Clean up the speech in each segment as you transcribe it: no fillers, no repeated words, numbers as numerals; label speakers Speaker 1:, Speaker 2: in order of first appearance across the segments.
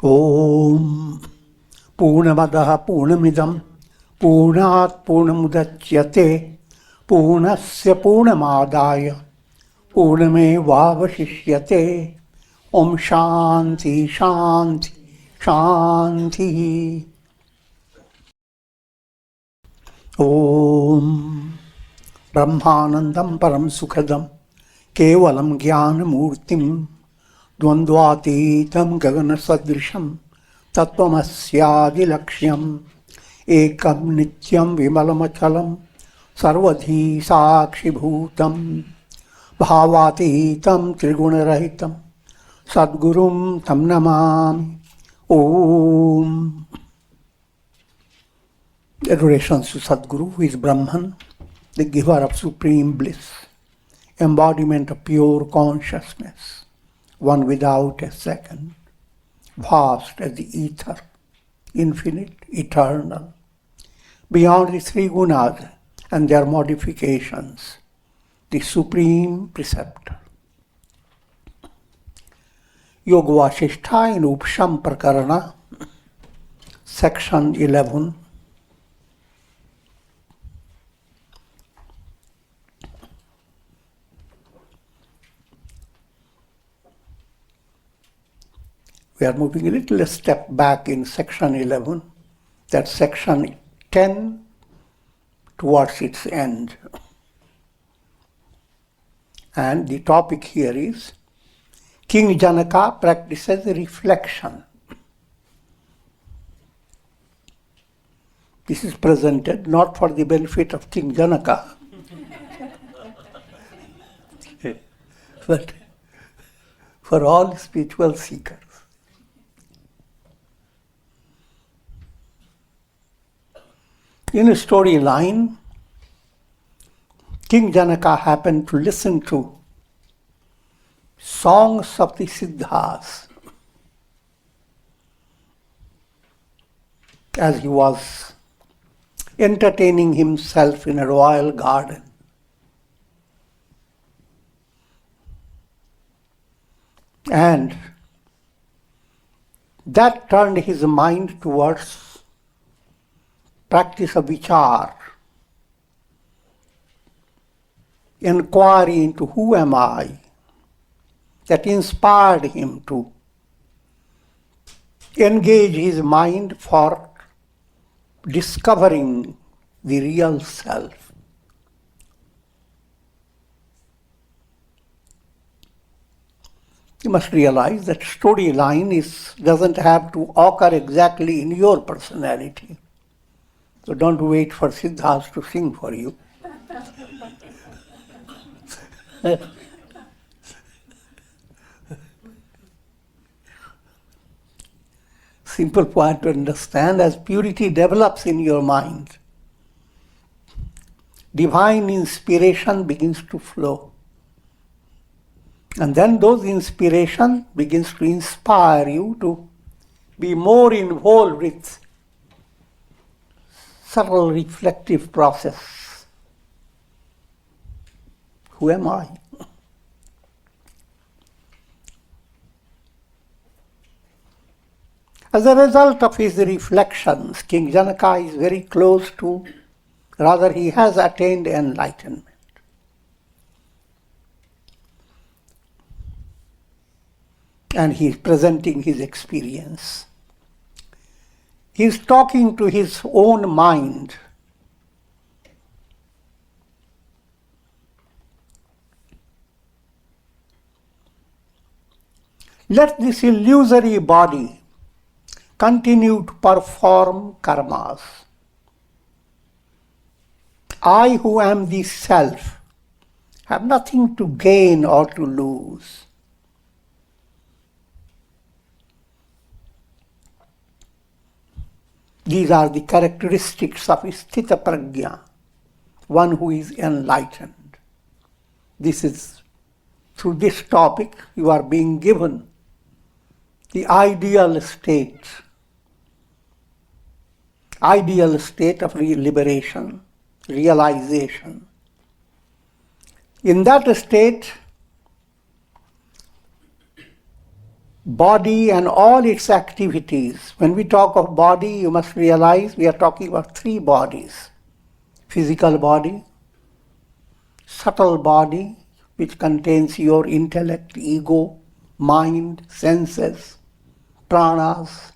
Speaker 1: Om Purnamadaha Purnamidam Purnat Purnamudachyate Purnasya Purnamadaya Purnameva Vasishyate. Om Shanti Shanti Shanti. Om Brahmanandam Param Sukhadam Kevalam Jnana Murtim Dvandvatitam Gagana Sadrisham Tattvamasya Laksham Ekam Nityam Vimalamachalam Sarvadhi Sakshi Bhutam Bhavatitam Trigunarahitam Sadgurum Tam Namami. Om. Adorations to Sadguru, who is Brahman, the giver of supreme bliss, embodiment of pure consciousness, one without a second, vast as the ether, infinite, eternal, beyond the three gunas and their modifications, the supreme preceptor. Yoga Vasistha in Upashama Prakarana, section 11. We are moving a little step back in section 11, that's section 10 towards its end. And the topic here is King Janaka practices reflection. This is presented not for the benefit of King Janaka, but for all spiritual seekers. In a storyline, King Janaka happened to listen to songs of the Siddhas as he was entertaining himself in a royal garden. And that turned his mind towards practice of vichar, inquiry into who am I, that inspired him to engage his mind for discovering the real self. You must realize that storyline doesn't have to occur exactly in your personality. So don't wait for Siddhas to sing for you. Simple point to understand: as purity develops in your mind, divine inspiration begins to flow. And then those inspiration begins to inspire you to be more involved with subtle reflective process. Who am I? As a result of his reflections, King Janaka is very close to, rather he has attained enlightenment. And he is presenting his experience. He is talking to his own mind. Let this illusory body continue to perform karmas. I, who am the self, have nothing to gain or to lose. These are the characteristics of Sthita Prajna, one who is enlightened. This is, through this topic, you are being given the ideal state of liberation, realization. In that state, body and all its activities. When we talk of body, you must realize we are talking about three bodies. Physical body, subtle body, which contains your intellect, ego, mind, senses, pranas,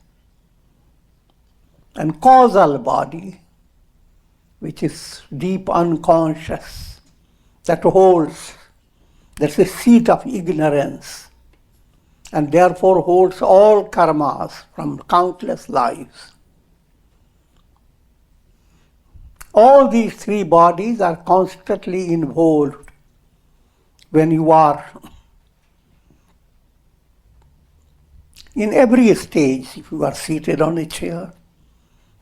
Speaker 1: and causal body, which is deep unconscious, that holds, that's the seat of ignorance, and therefore holds all karmas from countless lives. All these three bodies are constantly involved when you are in every stage. If you are seated on a chair,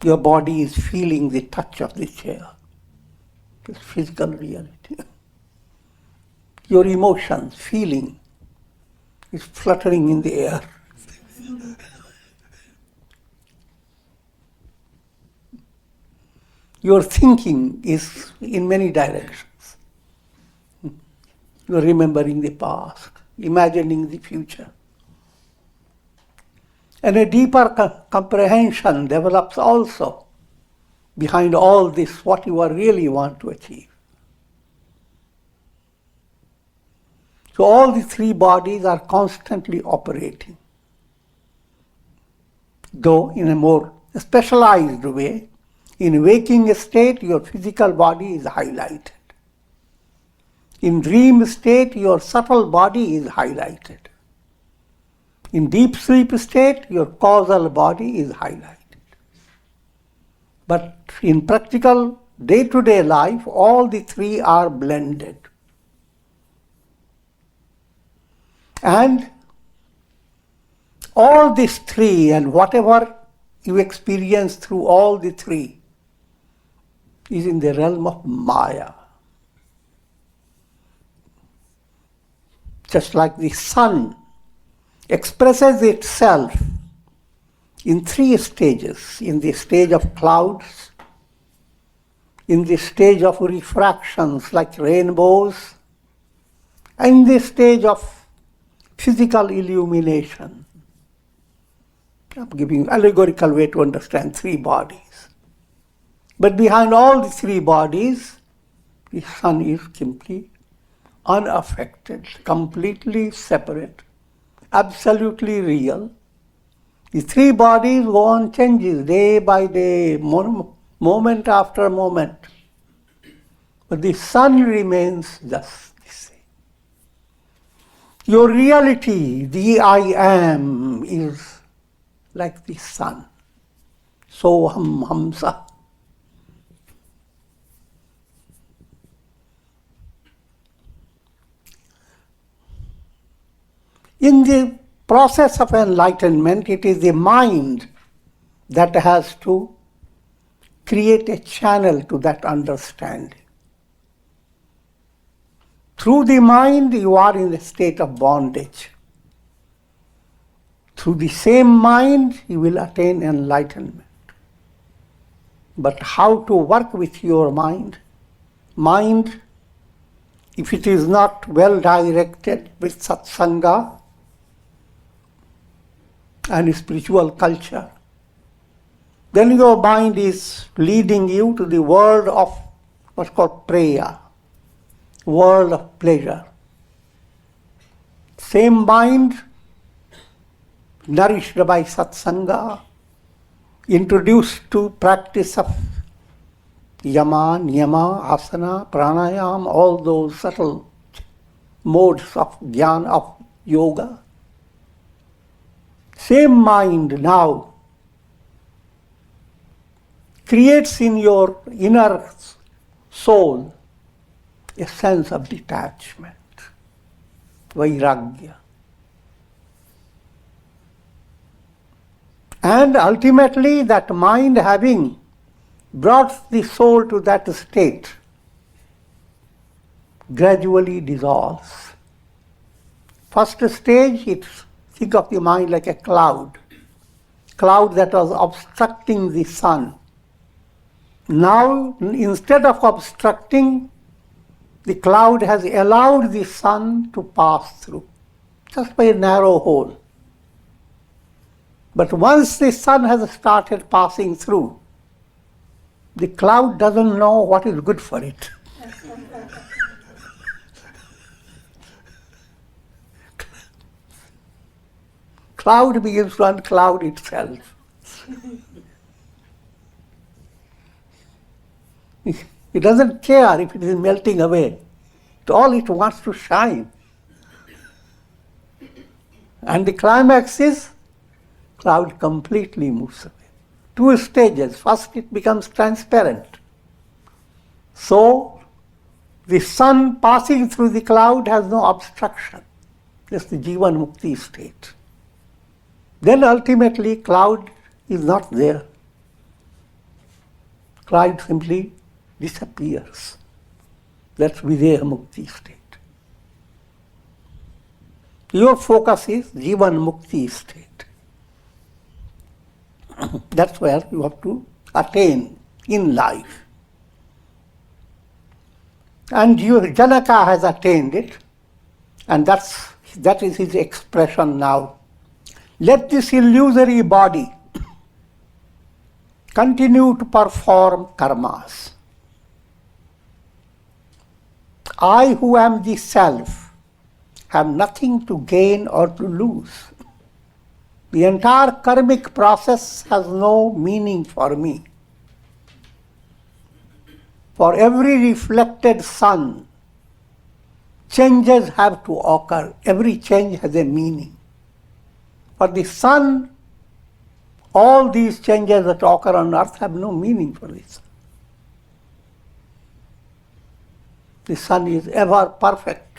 Speaker 1: your body is feeling the touch of the chair. It's physical reality. Your emotions, feeling, is fluttering in the air. Your thinking is in many directions. You are remembering the past, imagining the future. And a deeper comprehension develops also behind all this, what you really want to achieve. So all the three bodies are constantly operating, though in a more specialized way. In waking state, your physical body is highlighted. In dream state, your subtle body is highlighted. In deep sleep state, your causal body is highlighted. But in practical day-to-day life, all the three are blended. And all these three and whatever you experience through all the three is in the realm of Maya. Just like the sun expresses itself in three stages: in the stage of clouds, in the stage of refractions like rainbows, and in the stage of physical illumination. I'm giving an allegorical way to understand three bodies. But behind all the three bodies, the sun is simply unaffected, completely separate, absolutely real. The three bodies go on changes day by day, moment after moment. But the sun remains just the same. Your reality, the I am, is like the sun. Soham hamsa. In the process of enlightenment, it is the mind that has to create a channel to that understanding. Through the mind, you are in a state of bondage. Through the same mind, you will attain enlightenment. But how to work with your mind? Mind, if it is not well directed with satsanga and spiritual culture, then your mind is leading you to the world of what's called praya, world of pleasure. Same mind, nourished by satsanga, introduced to practice of yama, niyama, asana, pranayam, all those subtle modes of jnana, of yoga. Same mind now creates in your inner soul a sense of detachment, vairagya. And ultimately that mind, having brought the soul to that state, gradually dissolves. First stage, think of the mind like a cloud that was obstructing the sun. Now, instead of obstructing, the cloud has allowed the sun to pass through, just by a narrow hole. But once the sun has started passing through, the cloud doesn't know what is good for it. Cloud begins to uncloud itself. It doesn't care if it is melting away. All it wants to shine. And the climax is, cloud completely moves away. 2 stages. First it becomes transparent. So, the sun passing through the cloud has no obstruction. Just the Jivan Mukti state. Then ultimately cloud is not there. Cloud simply disappears. That's Videha Mukti state. Your focus is Jivan Mukti state. That's where you have to attain in life. And Janaka has attained it, and that is his expression now. Let this illusory body continue to perform karmas. I who am the self have nothing to gain or to lose. The entire karmic process has no meaning for me. For every reflected sun, changes have to occur. Every change has a meaning. For the sun, all these changes that occur on earth have no meaning for the sun. The sun is ever perfect,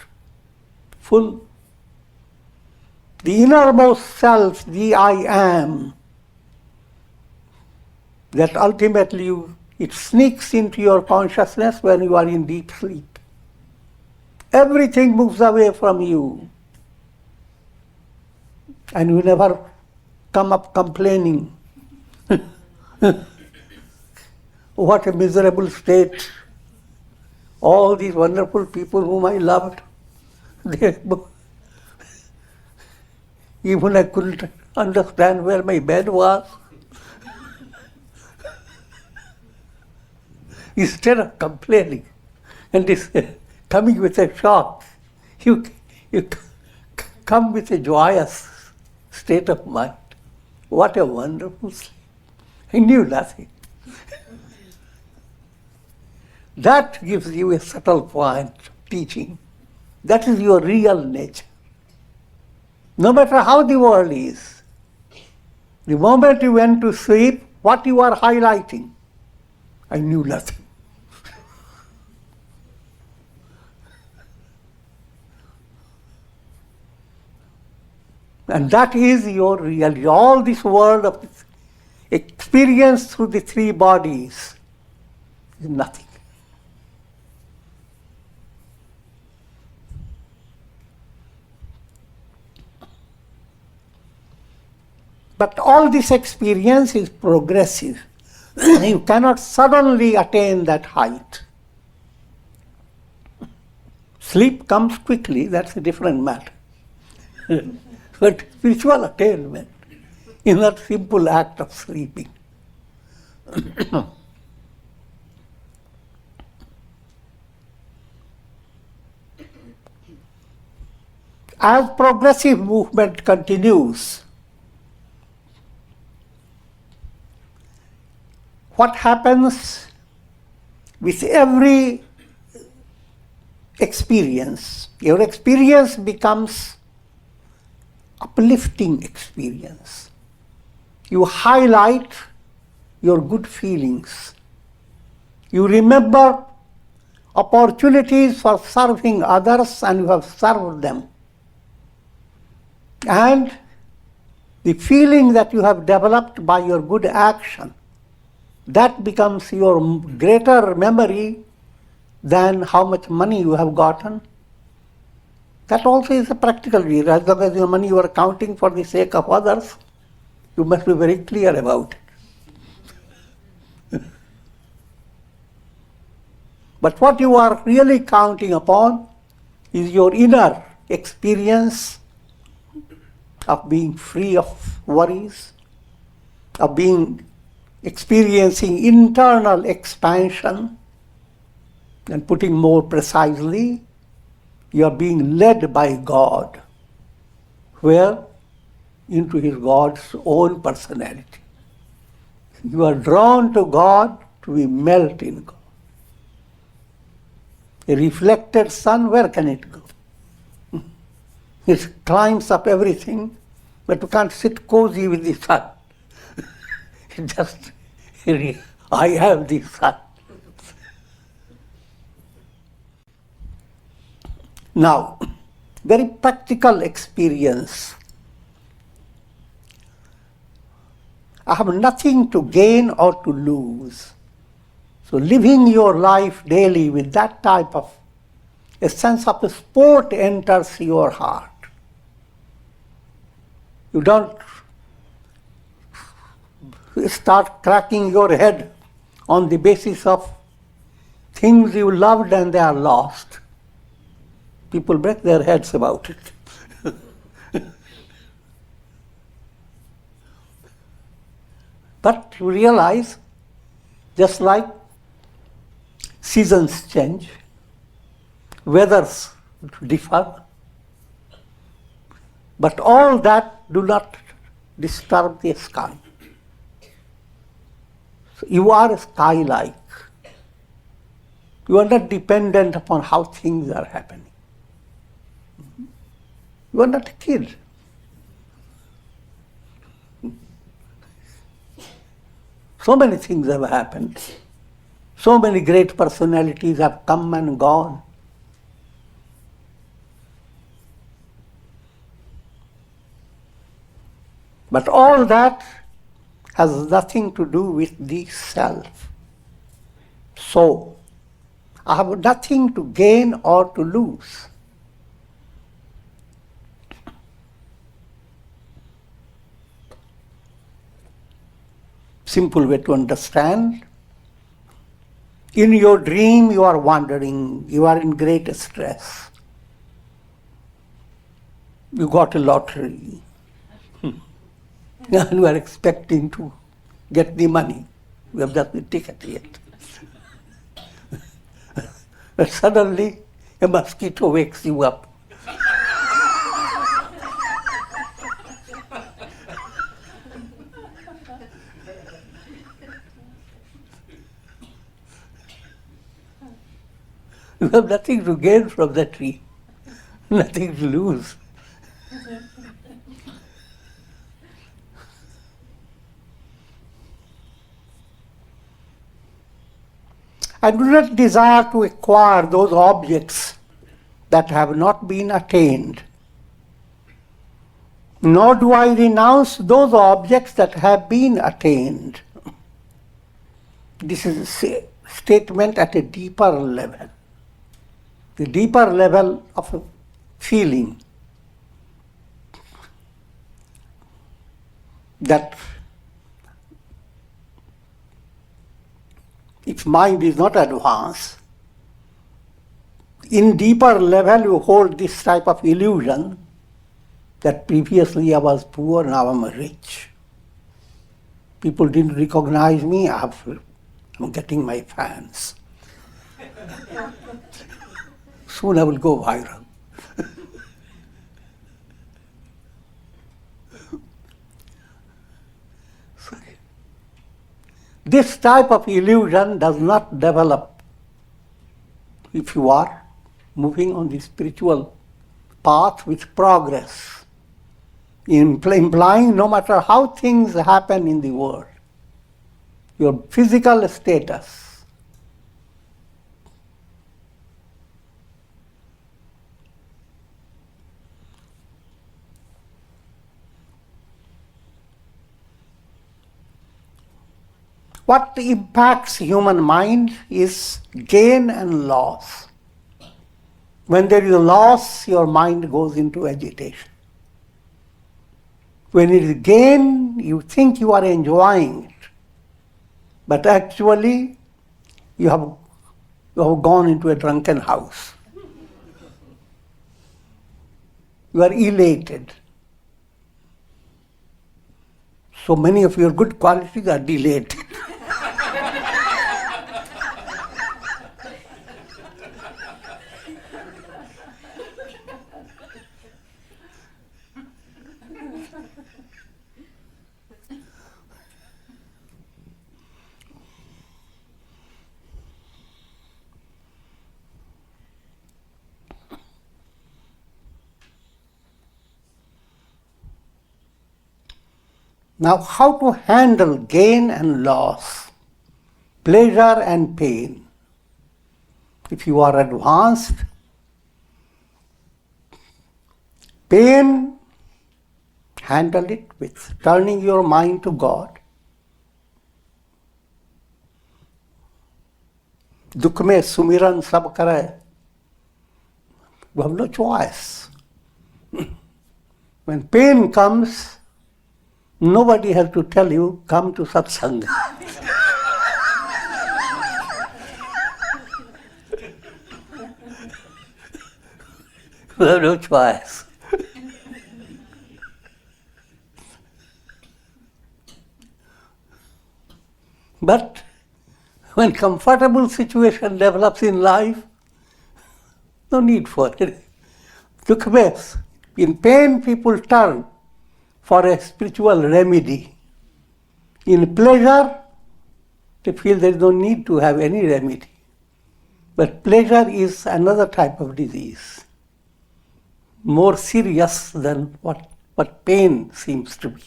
Speaker 1: full. The innermost self, the I am, that ultimately it sneaks into your consciousness when you are in deep sleep. Everything moves away from you, and you never come up complaining. What a miserable state. All these wonderful people whom I loved, even I couldn't understand where my bed was. Instead of complaining and coming with a shock, you come with a joyous state of mind. What a wonderful sleep. I knew nothing. That gives you a subtle point of teaching. That is your real nature. No matter how the world is, the moment you went to sleep, what you are highlighting? I knew nothing. And that is your reality. All this world of experience through the 3 bodies is nothing. But all this experience is progressive. You cannot suddenly attain that height. Sleep comes quickly, that's a different matter. But spiritual attainment is not simple act of sleeping. As progressive movement continues, what happens with every experience? Your experience becomes uplifting experience. You highlight your good feelings. You remember opportunities for serving others and you have served them. And the feeling that you have developed by your good action, that becomes your greater memory than how much money you have gotten. That also is a practical reason. As long as your money you are counting for the sake of others, you must be very clear about it. But what you are really counting upon is your inner experience of being free of worries, of experiencing internal expansion, and putting more precisely, you are being led by God. Where? Into his God's own personality. You are drawn to God to be melt in God. A reflected sun, where can it go? It climbs up everything, but you can't sit cozy with the sun. Just, I have the sun. Now, very practical experience. I have nothing to gain or to lose. So living your life daily with that type of a sense of sport enters your heart. You don't start cracking your head on the basis of things you loved and they are lost. People break their heads about it. But you realize, just like seasons change, weathers differ, but all that do not disturb the sky. So you are sky-like. You are not dependent upon how things are happening. You are not a kid. So many things have happened. So many great personalities have come and gone. But all that has nothing to do with the self. So, I have nothing to gain or to lose. Simple way to understand. In your dream, you are wandering, you are in great stress. You got a lottery. And you are expecting to get the money. You have just the ticket yet. But suddenly, a mosquito wakes you up. You have nothing to gain from that tree, nothing to lose. I do not desire to acquire those objects that have not been attained, nor do I renounce those objects that have been attained. This is a statement at a deeper level. The deeper level of feeling that if mind is not advanced, in deeper level you hold this type of illusion that previously I was poor, now I'm rich. People didn't recognize me, I'm getting my fans. Soon I will go viral. This type of illusion does not develop if you are moving on the spiritual path with progress, implying no matter how things happen in the world, your physical status, what impacts human mind is gain and loss. When there is a loss, your mind goes into agitation. When it is gain, you think you are enjoying it. But actually, you have gone into a drunken house. You are elated. So many of your good qualities are delayed. Now, how to handle gain and loss, pleasure and pain? If you are advanced, pain, handle it with turning your mind to God. दुख में सुमिरन सब करे. You have no choice. When pain comes, nobody has to tell you, come to satsang. You have no choice. But when comfortable situation develops in life, no need for it. Dukh mein, in pain people turn for a spiritual remedy. In pleasure, they feel there is no need to have any remedy. But pleasure is another type of disease, more serious than what pain seems to be.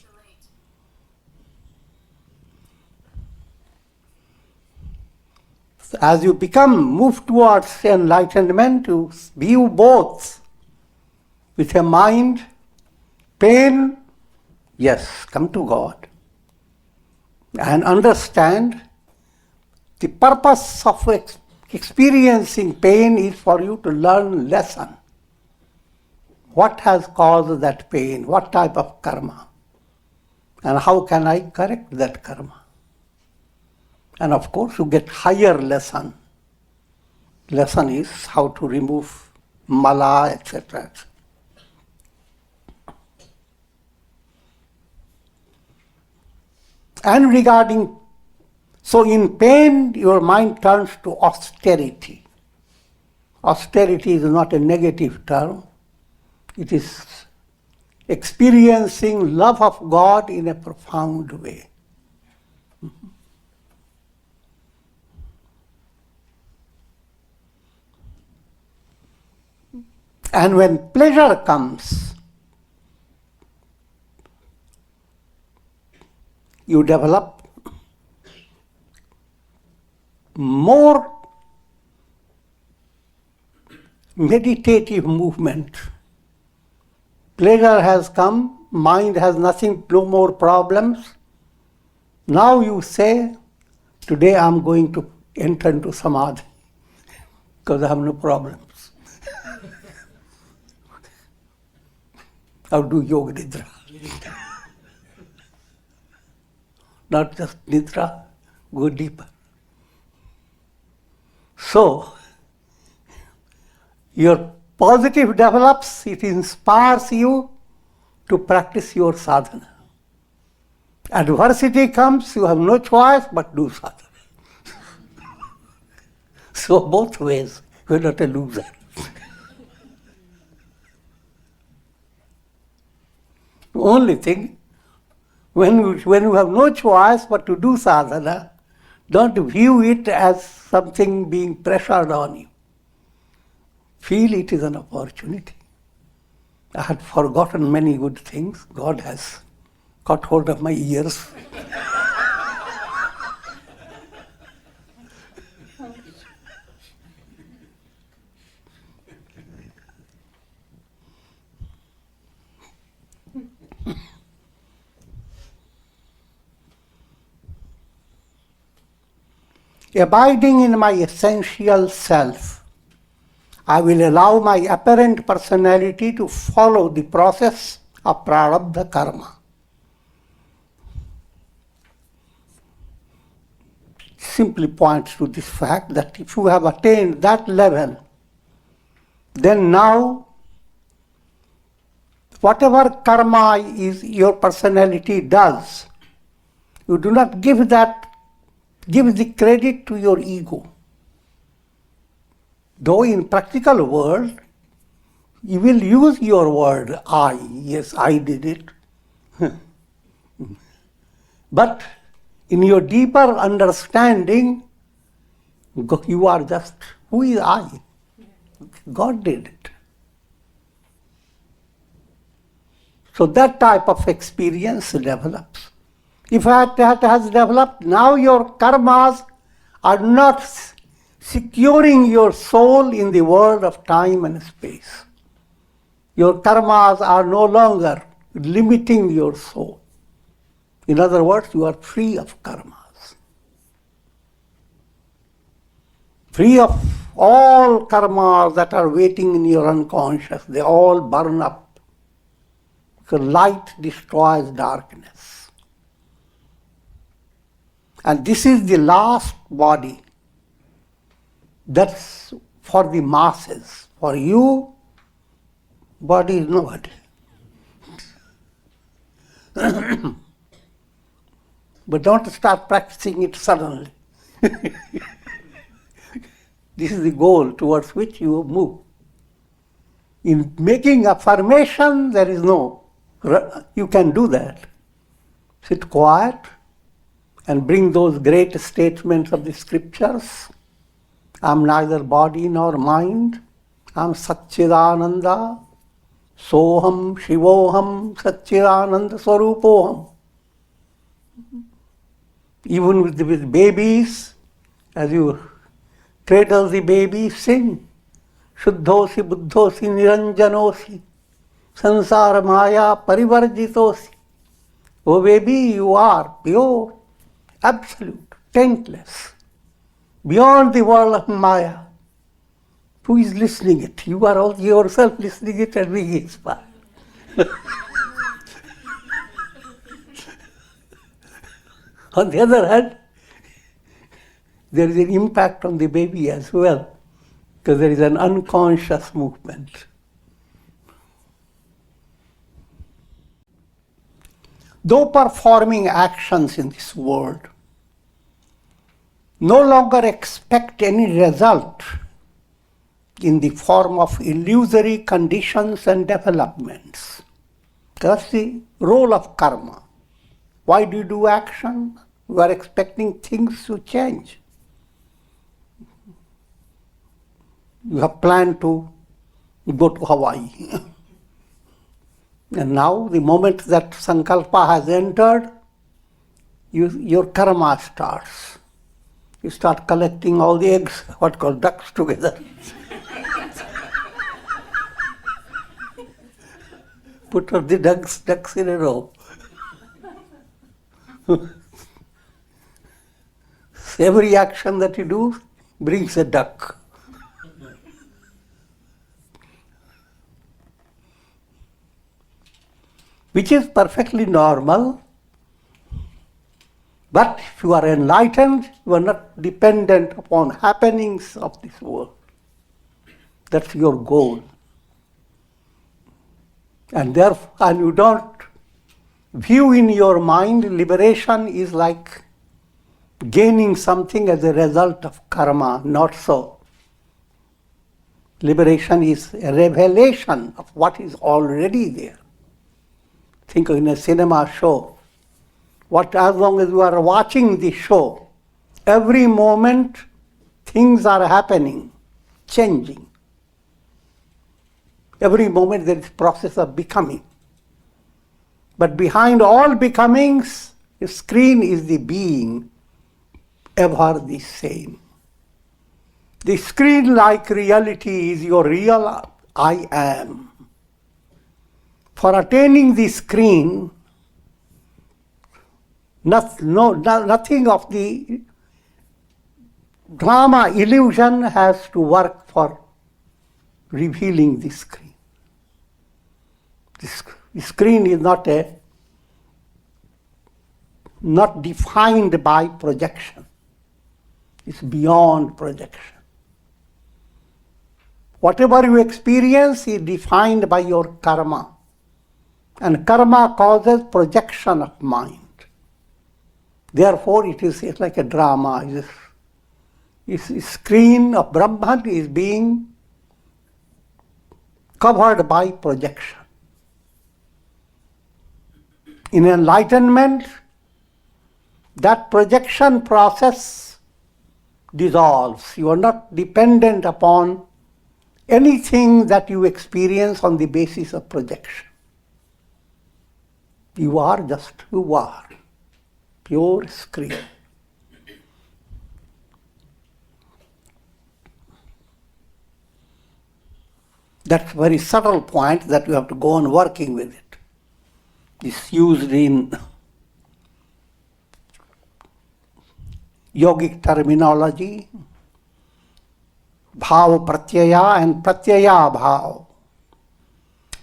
Speaker 1: So as you move towards enlightenment, you view both with a mind, pain, yes, come to God. And understand the purpose of experiencing pain is for you to learn lesson. What has caused that pain? What type of karma? And how can I correct that karma? And of course, you get higher lesson. Lesson is how to remove mala, etc. And regarding, so in pain, your mind turns to austerity. Austerity is not a negative term. It is experiencing love of God in a profound way. And when pleasure comes, you develop more meditative movement. Pleasure has come, mind has nothing, no more problems. Now you say, today I am going to enter into samadhi because I have no problems. I'll do yoga nidra. Not just nidra, go deeper. So, your positive develops, it inspires you to practice your sadhana. Adversity comes, you have no choice but do sadhana. So both ways, you're not a loser. The only thing, when you have no choice but to do sadhana, don't view it as something being pressured on you. Feel it is an opportunity. I had forgotten many good things. God has caught hold of my ears. Abiding in my essential self, I will allow my apparent personality to follow the process of prarabdha karma. Simply points to this fact that if you have attained that level, then now whatever karma is your personality does, You do not give the credit to your ego. Though in practical world, you will use your word, I. Yes, I did it. But in your deeper understanding, you are just, who is I? God did it. So that type of experience develops. If that has developed, now your karmas are not securing your soul in the world of time and space. Your karmas are no longer limiting your soul. In other words, you are free of karmas. Free of all karmas that are waiting in your unconscious. They all burn up. Because light destroys darkness. And this is the last body. That's for the masses. For you, body is nobody. But don't start practicing it suddenly. This is the goal towards which you move. In making affirmation, there is no, you can do that. Sit quiet and bring those great statements of the scriptures. I am neither body nor mind. I am Satchidananda. Soham Shivoham Satchidananda Swarupoham. Even with babies, as you cradle the baby, sing. Shuddhosi buddhosi niranjanosi. Sansara maya parivarjitosi. Oh baby, you are pure, absolute, taintless, beyond the world of maya. Who is listening it? You are all yourself listening it and being inspired. On the other hand, there is an impact on the baby as well, because there is an unconscious movement. Though performing actions in this world, no longer expect any result in the form of illusory conditions and developments. That's the role of karma. Why do you do action? You are expecting things to change. You have planned to go to Hawaii. And now, the moment that sankalpa has entered, your karma starts. You start collecting all the eggs, what called ducks together. Put all the ducks in a row. Every action that you do brings a duck. Which is perfectly normal. But if you are enlightened, you are not dependent upon happenings of this world. That's your goal. And therefore, and you don't view in your mind liberation is like gaining something as a result of karma. Not so. Liberation is a revelation of what is already there. Think of in a cinema show. As long as you are watching the show, every moment things are happening, changing. Every moment there is a process of becoming. But behind all becomings, the screen is the being, ever the same. The screen-like reality is your real I am. For attaining the screen, nothing of the drama illusion has to work for revealing the screen. The screen is not defined by projection. It's beyond projection. Whatever you experience is defined by your karma. And karma causes projection of mind. Therefore, it's like a drama. This screen of Brahman is being covered by projection. In enlightenment, that projection process dissolves. You are not dependent upon anything that you experience on the basis of projection. You are just who you are, pure screen. That's a very subtle point that you have to go on working with it. It's used in yogic terminology, bhava pratyaya and pratyaya bhava.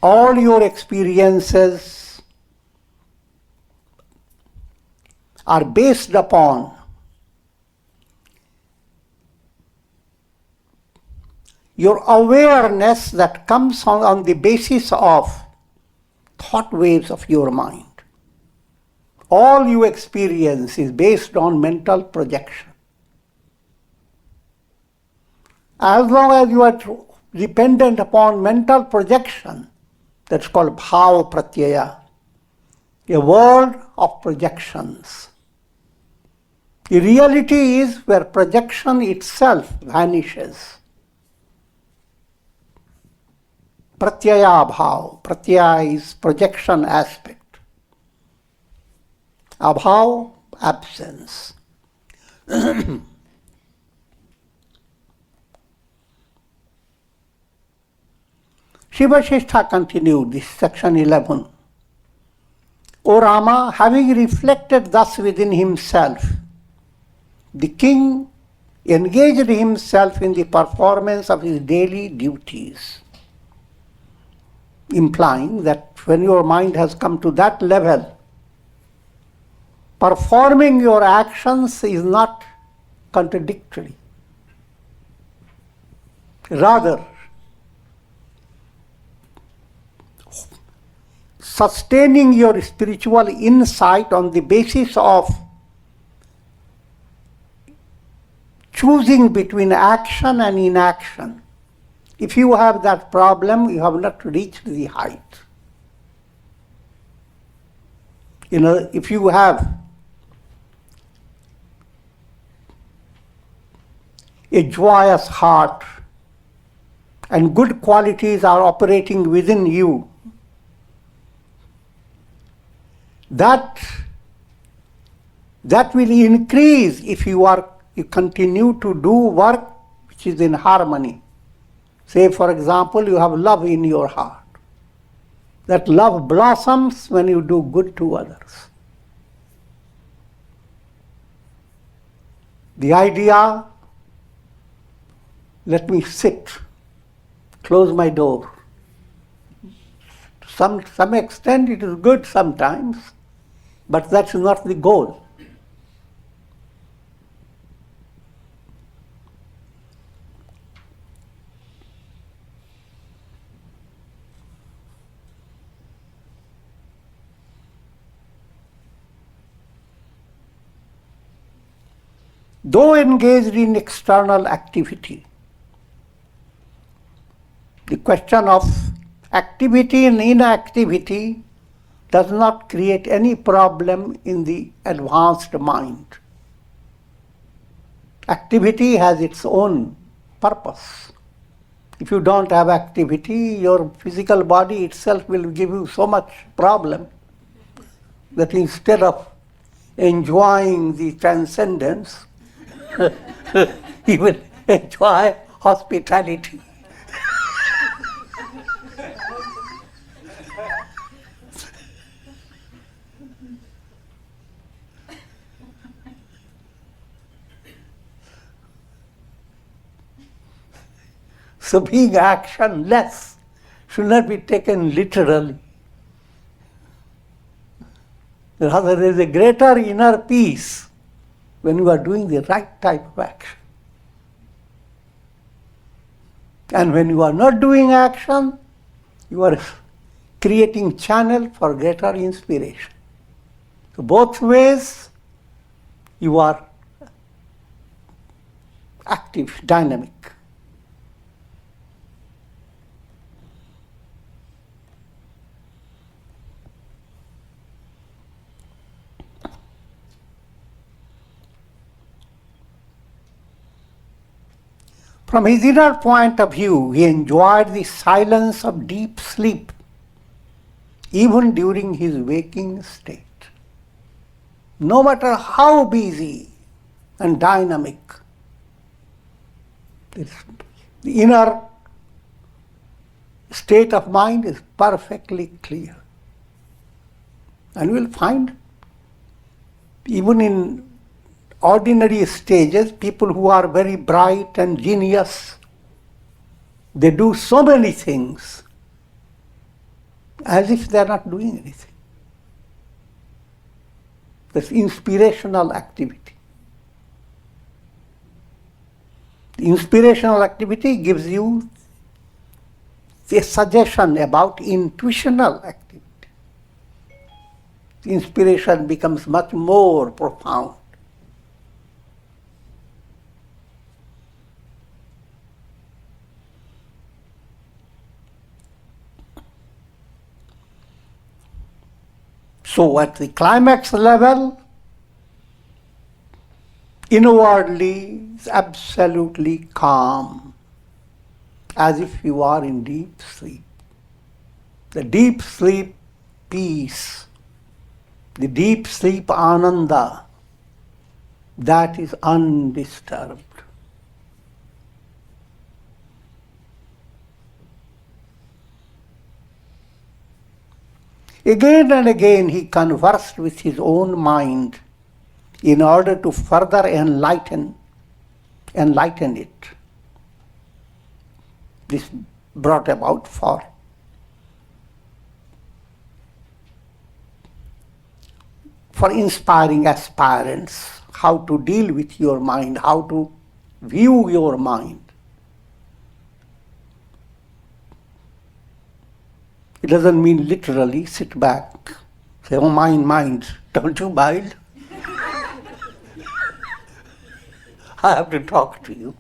Speaker 1: All your experiences are based upon your awareness that comes on the basis of thought waves of your mind. All you experience is based on mental projection. As long as you are dependent upon mental projection, that's called bhava pratyaya, a world of projections. The reality is where projection itself vanishes. Pratyaya bhav. Pratyaya is projection aspect. Abhav, absence. Sri Vasishtha continued this section 11. O Rama, having reflected thus within himself, the king engaged himself in the performance of his daily duties, implying that when your mind has come to that level, performing your actions is not contradictory. Rather, sustaining your spiritual insight on the basis of choosing between action and inaction. If you have that problem, you have not reached the height. If you have a joyous heart and good qualities are operating within you, that will increase if you continue to do work which is in harmony. Say, for example, you have love in your heart. That love blossoms when you do good to others. The idea, let me sit, close my door. To some extent it is good sometimes, but that's not the goal. Though engaged in external activity, the question of activity and inactivity does not create any problem in the advanced mind. Activity has its own purpose. If you don't have activity, your physical body itself will give you so much problem that instead of enjoying the transcendence, you will enjoy hospitality. So being actionless should not be taken literally. Rather, there is a greater inner peace when you are doing the right type of action. And when you are not doing action, you are creating channel for greater inspiration. So both ways you are active, dynamic. From his inner point of view, he enjoyed the silence of deep sleep, even during his waking state. No matter how busy and dynamic, the inner state of mind is perfectly clear. And you will find, even in ordinary stages, people who are very bright and genius, they do so many things as if they are not doing anything. That's inspirational activity. The inspirational activity gives you a suggestion about intuitional activity. The inspiration becomes much more profound. So at the climax level, inwardly is absolutely calm, as if you are in deep sleep. The deep sleep peace, the deep sleep ananda, that is undisturbed. Again and again he conversed with his own mind in order to further enlighten it. This brought about for inspiring aspirants how to deal with your mind, how to view your mind. It doesn't mean literally sit back, say, oh mind, don't you mind? I have to talk to you.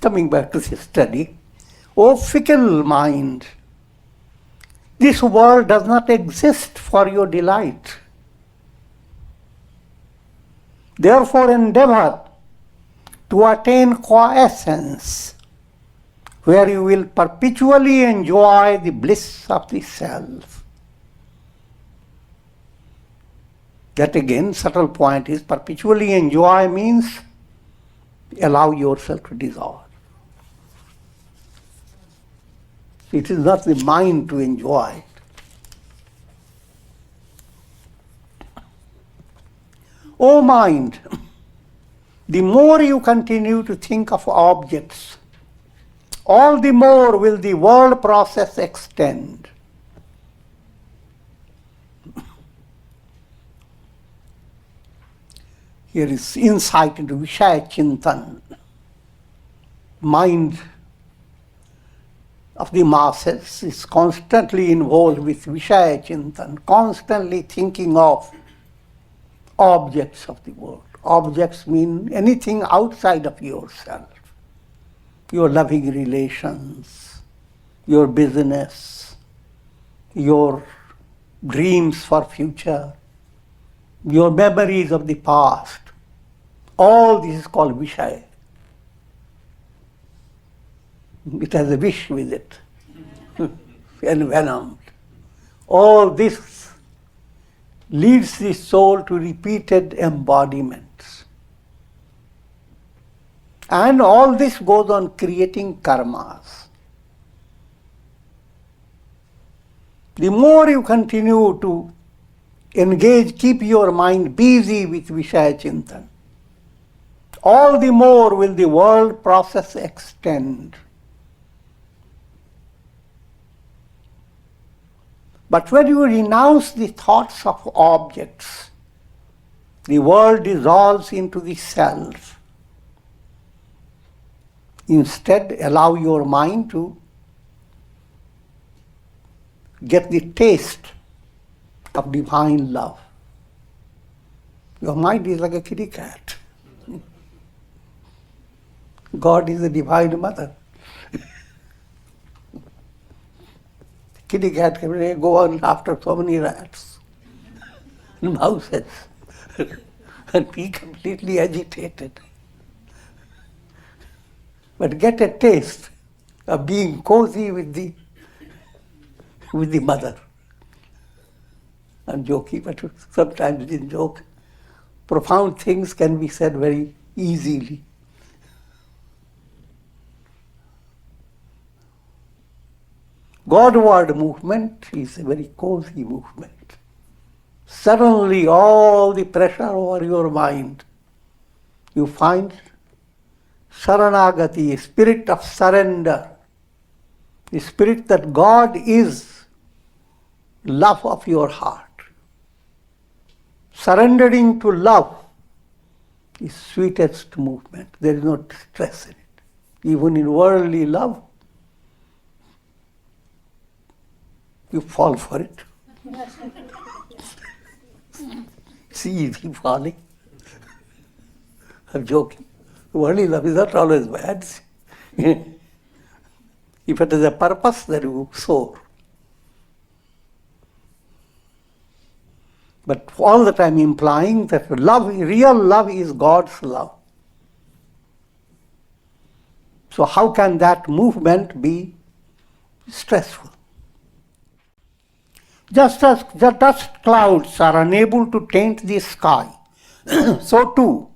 Speaker 1: Coming back to this study, oh fickle mind, this world does not exist for your delight. Therefore endeavor to attain quiescence, where you will perpetually enjoy the bliss of the self. That again, subtle point is, perpetually enjoy means allow yourself to dissolve. It is not the mind to enjoy it. O mind, the more you continue to think of objects, all the more will the world process extend. Here is insight into Vishaya Chintan. Mind of the masses is constantly involved with Vishaya Chintan, constantly thinking of objects of the world. Objects mean anything outside of yourself. Your loving relations, your business, your dreams for future, your memories of the past. All this is called Vishaya. It has a wish with it, envenomed. All this leads the soul to repeated embodiments. And all this goes on creating karmas. The more you continue to engage, keep your mind busy with Vishaya Chintan, all the more will the world process extend. But when you renounce the thoughts of objects, the world dissolves into the self. Instead, allow your mind to get the taste of divine love. Your mind is like a kitty cat. God is the divine mother. Kitty cat can go on after so many rats and mouses and be completely agitated. But get a taste of being cozy with the mother. I'm joking, but sometimes in joke, profound things can be said very easily. Godward movement is a very cozy movement. Suddenly all the pressure over your mind, you find Saranagati, a spirit of surrender, the spirit that God is love of your heart. Surrendering to love is sweetest movement. There is no stress in it. Even in worldly love, you fall for it. See, easy falling. I'm joking. Worldly love is not always bad. If it is a purpose, then you soar. But all the time implying that love, real love is God's love. So how can that movement be stressful? Just as the dust clouds are unable to taint the sky, so too,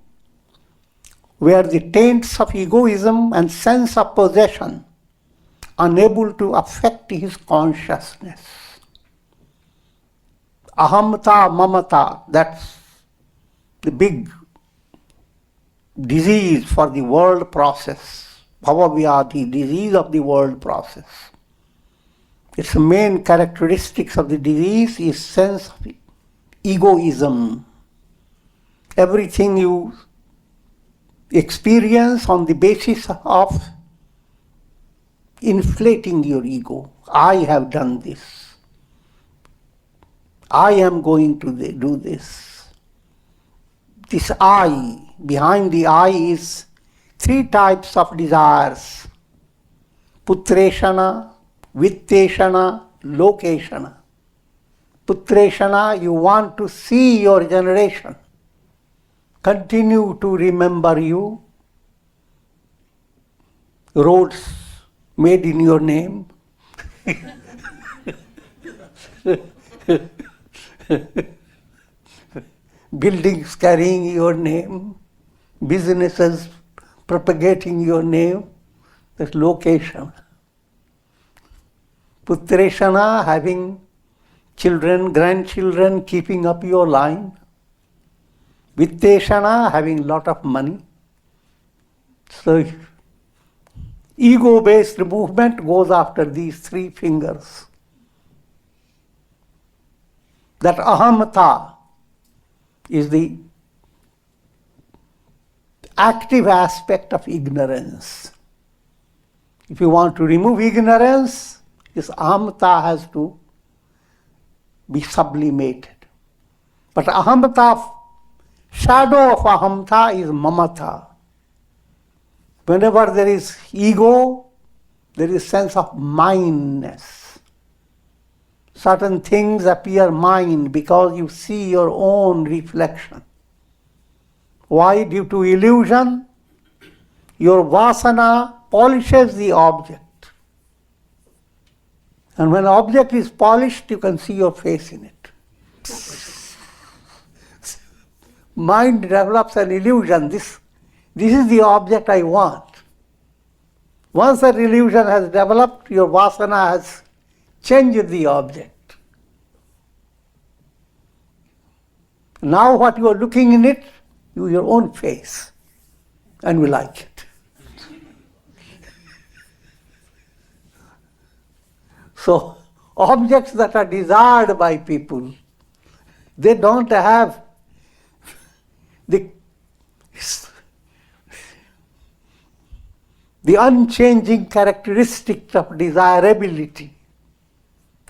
Speaker 1: were the taints of egoism and sense of possession unable to affect his consciousness. Ahamta, mamata, that's the big disease for the world process. Bhavavyadhi, disease of the world process. Its main characteristics of the disease is sense of egoism. Everything you experience on the basis of inflating your ego. I have done this. I am going to do this. This I, behind the I is three types of desires. Putreshana, Vitteshana, Lokeshana. Putreshana, you want to see your generation continue to remember you. Roads made in your name. Buildings carrying your name. Businesses propagating your name. That's location. Putreshana, having children, grandchildren, keeping up your line. Vitteshana, having a lot of money. So, ego-based movement goes after these three fingers. That ahamta is the active aspect of ignorance. If you want to remove ignorance, this ahamta has to be sublimated. But ahamta, shadow of ahamta is mamata. Whenever there is ego, there is sense of mindness. Certain things appear mine because you see your own reflection. Why? Due to illusion, your vasana polishes the object. And when object is polished, you can see your face in it. Mind develops an illusion. This is the object I want. Once that illusion has developed, your vasana has changed the object. Now what you are looking in it, your own face, and you like it. So, objects that are desired by people, they don't have the the unchanging characteristics of desirability.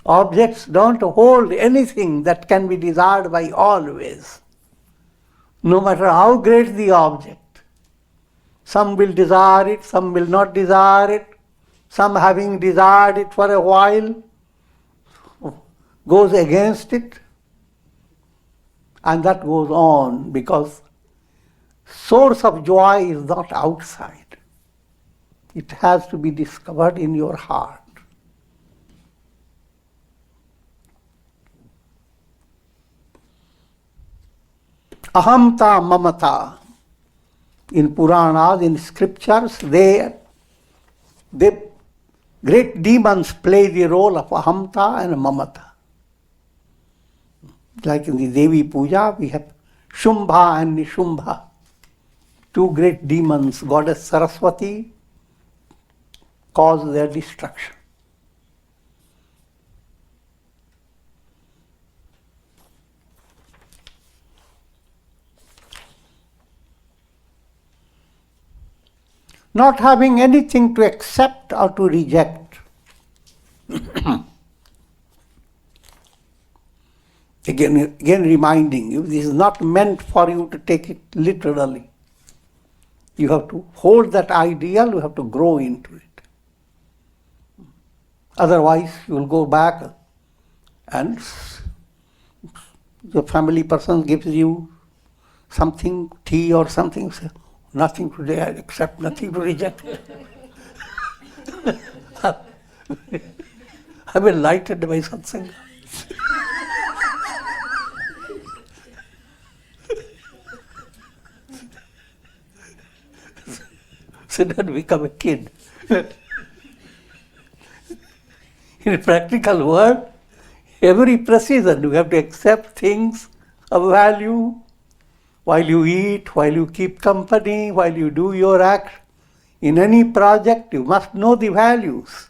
Speaker 1: Objects don't hold anything that can be desired by always, no matter how great the object. Some will desire it, some will not desire it. Some, having desired it for a while, goes against it. And that goes on because source of joy is not outside. It has to be discovered in your heart. Ahamta mamata. In Puranas, in scriptures, the great demons play the role of ahamta and mamata. Like in the Devi Puja, we have Shumbha and Nishumbha, two great demons. Goddess Saraswati caused their destruction. Not having anything to accept or to reject. Again reminding you, this is not meant for you to take it literally. You have to hold that ideal, you have to grow into it. Otherwise, you will go back and the family person gives you something, tea or something, say, nothing today, I accept, nothing to reject. I've been lighted by satsanga. So don't become a kid. In a practical world, every precision you have to accept things of value. While you eat, while you keep company, while you do your act, in any project you must know the values.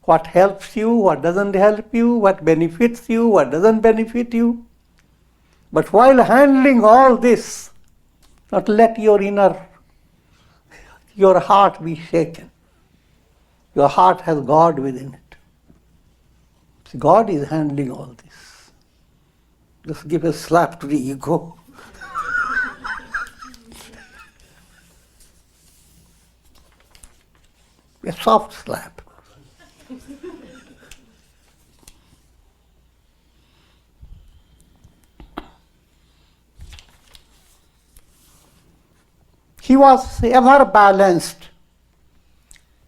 Speaker 1: What helps you, what doesn't help you, what benefits you, what doesn't benefit you. But while handling all this, not let your heart be shaken. Your heart has God within it. See, God is handling all this. Just give a slap to the ego. A soft slap. He was ever balanced,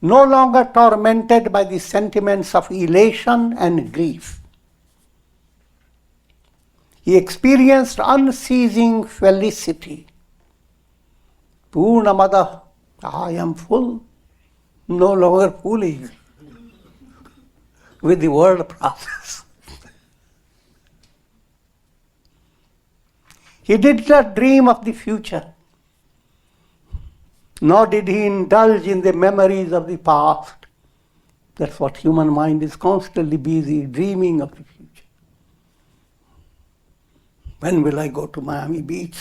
Speaker 1: no longer tormented by the sentiments of elation and grief. He experienced unceasing felicity. Purnamada, I am full. No longer fooling with the world process. He did not dream of the future, nor did he indulge in the memories of the past. That's what human mind is, constantly busy dreaming of the future. When will I go to Miami Beach?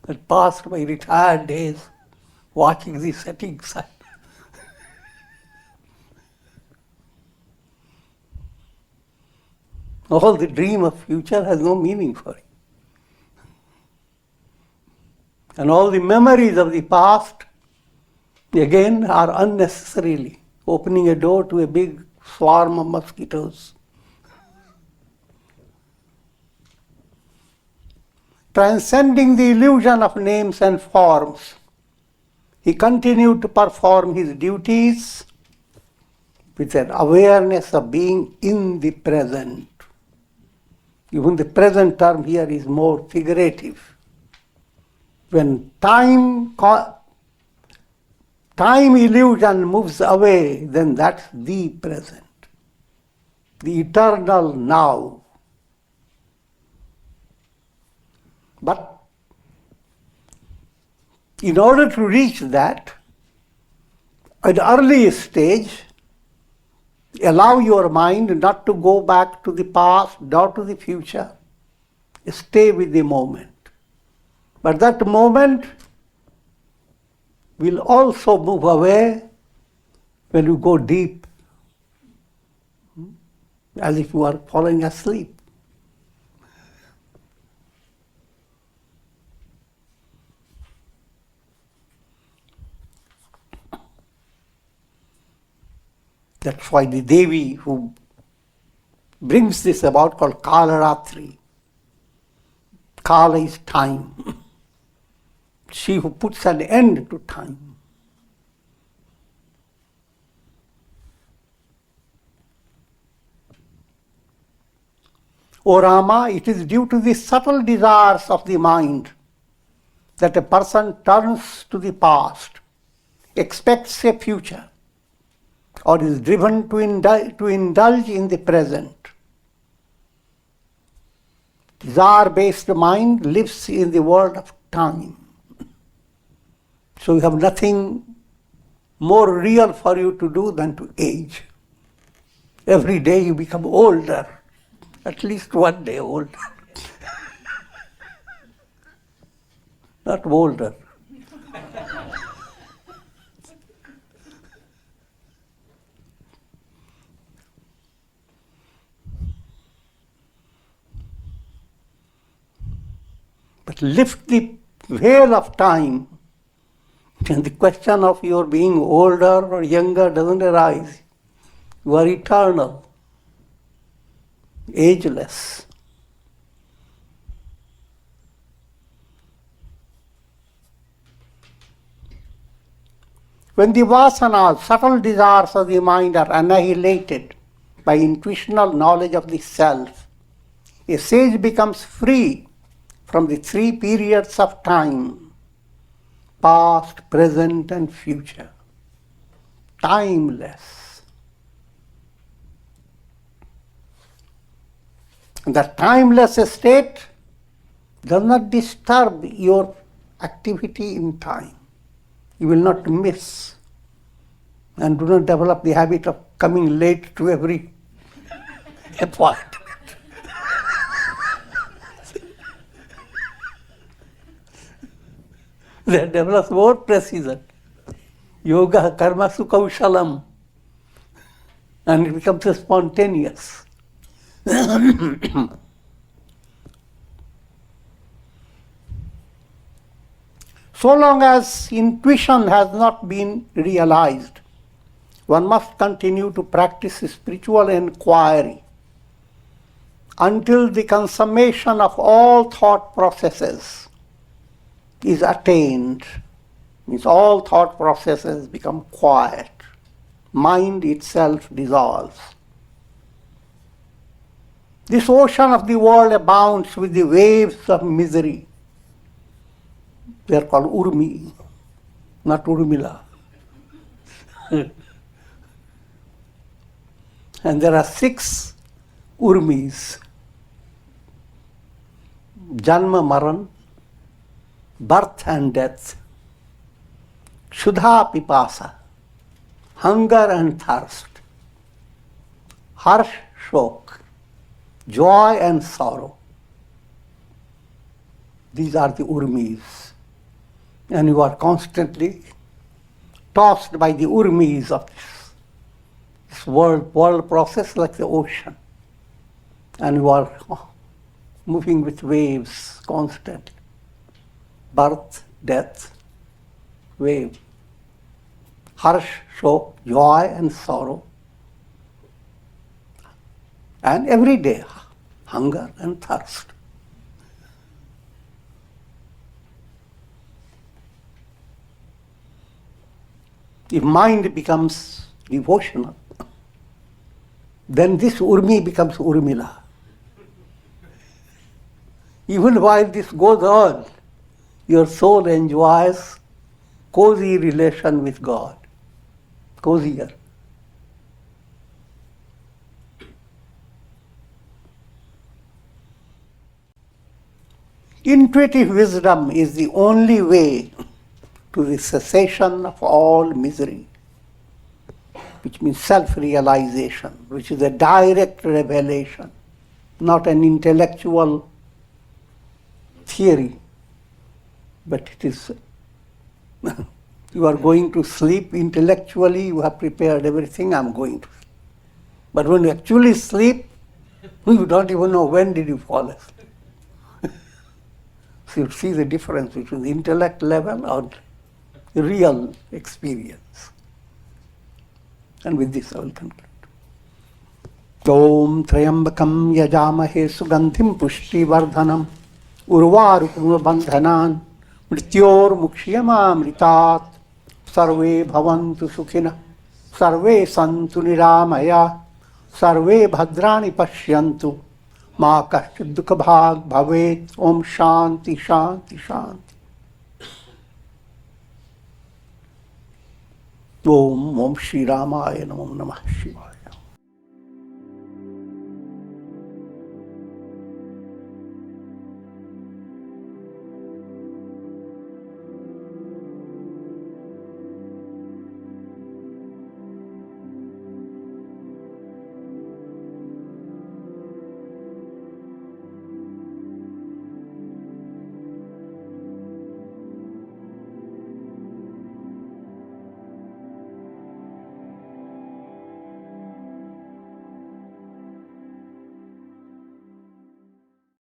Speaker 1: That passed my retired days watching the setting sun. All the dream of future has no meaning for him. And all the memories of the past, again, are unnecessarily opening a door to a big swarm of mosquitoes. Transcending the illusion of names and forms, he continued to perform his duties with an awareness of being in the present. Even the present term here is more figurative. When time illusion moves away, then that's the present, the eternal now. But in order to reach that, at an early stage, allow your mind not to go back to the past nor to the future. Stay with the moment. But that moment will also move away when you go deep, as if you are falling asleep. That's why the Devi who brings this about, called Kalaratri. Kala is time. She who puts an end to time. O Rama, it is due to the subtle desires of the mind that a person turns to the past, expects a future, or is driven to indulge in the present. Desire-based mind lives in the world of time. So you have nothing more real for you to do than to age. Every day you become older, at least one day older. Not older. But lift the veil of time, and the question of your being older or younger doesn't arise. You are eternal, ageless. When the vasanas, subtle desires of the mind, are annihilated by intuitional knowledge of the self, a sage becomes free from the three periods of time: past, present, and future. Timeless. The timeless state does not disturb your activity in time. You will not miss, and do not develop the habit of coming late to every appointment. That develops more precision. Yoga karma kaushalam, and it becomes spontaneous. So long as intuition has not been realized, one must continue to practice spiritual inquiry until the consummation of all thought processes is attained. Means all thought processes become quiet. Mind itself dissolves. This ocean of the world abounds with the waves of misery. They are called Urmi, not Urmila. And there are 6 Urmis: Janma Maran, birth and death, Shudha Pipasa, hunger and thirst, Harsh Shok, joy and sorrow. These are the Urmis. And you are constantly tossed by the Urmis of this world process like the ocean. And you are moving with waves constantly. Birth, death, wave. Harsh, shok, joy and sorrow. And every day, hunger and thirst. If mind becomes devotional, then this Urmi becomes Urmila. Even while this goes on, your soul enjoys cozy relation with God. Cozier. Intuitive wisdom is the only way to the cessation of all misery, which means self-realization, which is a direct revelation, not an intellectual theory, but it is, you are going to sleep intellectually, you have prepared everything, I'm going to sleep. But when you actually sleep, you don't even know when did you fall asleep. So you see the difference between the intellect level and the real experience. And with this I will conclude. Om Trayambakam Yajamahe Sugandhim Pushti Vardhanam Urvarukuma Bandhanan Mrityor Mukshiyamamritat Sarve Bhavantu Sukhina Sarve Santu Niramaya Sarve Bhadrani Pashyantu Ma Kaschid Dukha Bhag Bhavet Om Shanti Shanti Shanti. Om Shri Ramaya Namah Shivaya.